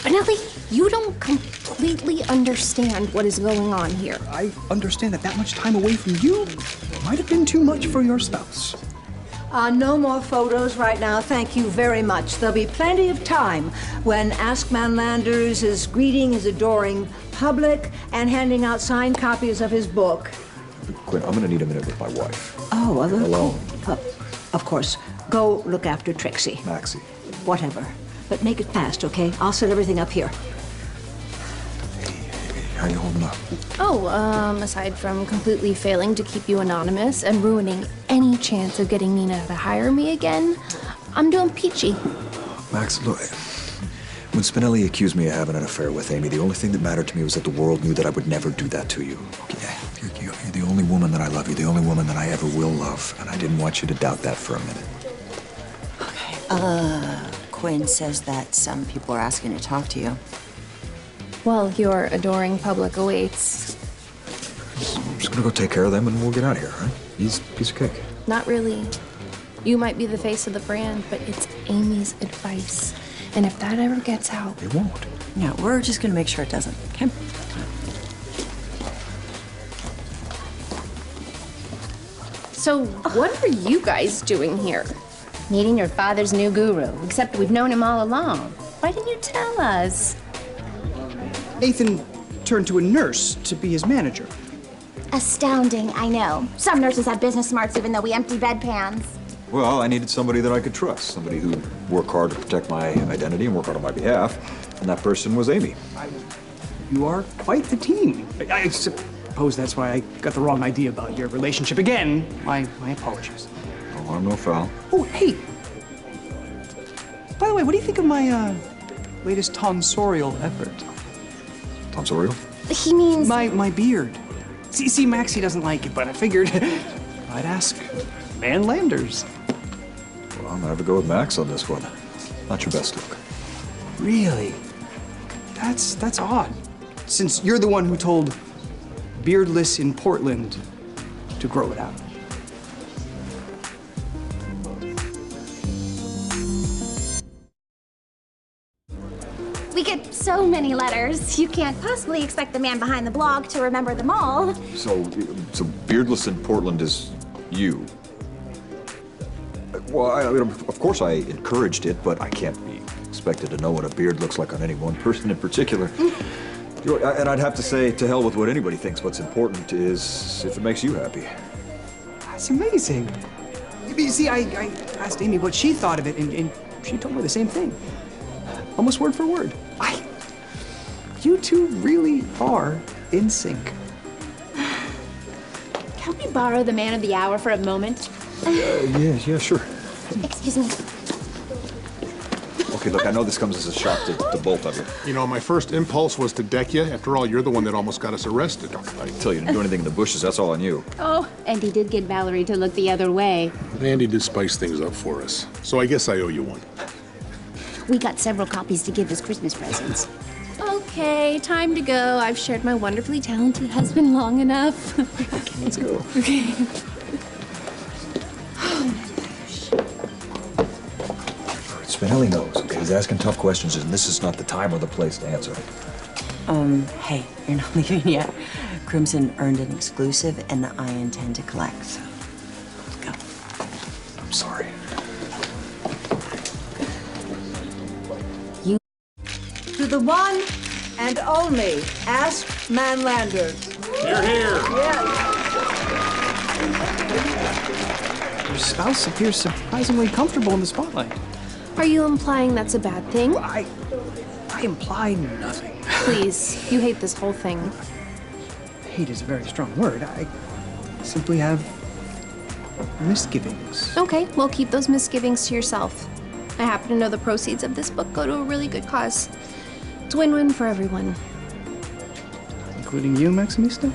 Spinelli, you don't completely understand what is going on here. I understand that much time away from you might have been too much for your spouse. No more photos right now, thank you very much. There'll be plenty of time when Ask Manlanders is greeting his adoring public and handing out signed copies of his book. Quinn, I'm gonna need a minute with my wife. Oh, Alone. Of course. Go look after Trixie. Maxie. Whatever. But make it fast, okay? I'll set everything up here. Hey, how you holding up? Oh, aside from completely failing to keep you anonymous and ruining any chance of getting Nina to hire me again, I'm doing peachy. Max, look, when Spinelli accused me of having an affair with Amy, the only thing that mattered to me was that the world knew that I would never do that to you. Okay? You're the only woman that I love. You're the only woman that I ever will love, and I didn't want you to doubt that for a minute. Okay, Quinn says that some people are asking to talk to you. Well, your adoring public awaits. I'm just gonna go take care of them and we'll get out of here, right? Easy piece of cake. Not really. You might be the face of the brand, but it's Amy's advice. And if that ever gets out... It won't. No, we're just gonna make sure it doesn't, okay? So, what are you guys doing here? Meeting your father's new guru, except we've known him all along. Why didn't you tell us? Nathan turned to a nurse to be his manager. Astounding, I know. Some nurses have business smarts even though we empty bedpans. Well, I needed somebody that I could trust, somebody who'd work hard to protect my identity and work hard on my behalf, and that person was Amy. You are quite the team. I suppose that's why I got the wrong idea about your relationship. Again, my apologies. No harm, no foul. Oh, hey! By the way, what do you think of my, latest tonsorial effort? Tonsorial? He means... My beard. See, Maxie doesn't like it, but I figured I'd ask Manlanders. Well, I'm gonna have to go with Max on this one. Not your best look. Really? That's odd. Since you're the one who told Beardless in Portland to grow it out. We get so many letters. You can't possibly expect the man behind the blog to remember them all. So Beardless in Portland is you. Well, I mean, of course I encouraged it, but I can't be expected to know what a beard looks like on any one person in particular. And I'd have to say, to hell with what anybody thinks. What's important is if it makes you happy. That's amazing. You see, I asked Amy what she thought of it, and she told me the same thing. Almost word for word. You two really are in sync. Can we borrow the man of the hour for a moment? Yeah, sure. Excuse me. Okay, look, I know this comes as a shock to both of you. You know, my first impulse was to deck you. After all, you're the one that almost got us arrested. I tell you, didn't do anything in the bushes. That's all on you. Oh, and he did get Valerie to look the other way. Andy did spice things up for us, so I guess I owe you one. We got several copies to give as Christmas presents. Okay, time to go. I've shared my wonderfully talented husband long enough. Okay, let's go. Okay. Spinelli knows, okay? He's asking tough questions, and this is not the time or the place to answer. Hey, you're not leaving yet. Crimson earned an exclusive, and I intend to collect, so let's go. I'm sorry. To the one and only Ask Manlanders. You're here. Your spouse appears surprisingly comfortable in the spotlight. Are you implying that's a bad thing? Well, I implied nothing. Please, you hate this whole thing. Hate is a very strong word. I simply have misgivings. Okay, well, keep those misgivings to yourself. I happen to know the proceeds of this book go to a really good cause. It's win-win for everyone. Including you, Maximista?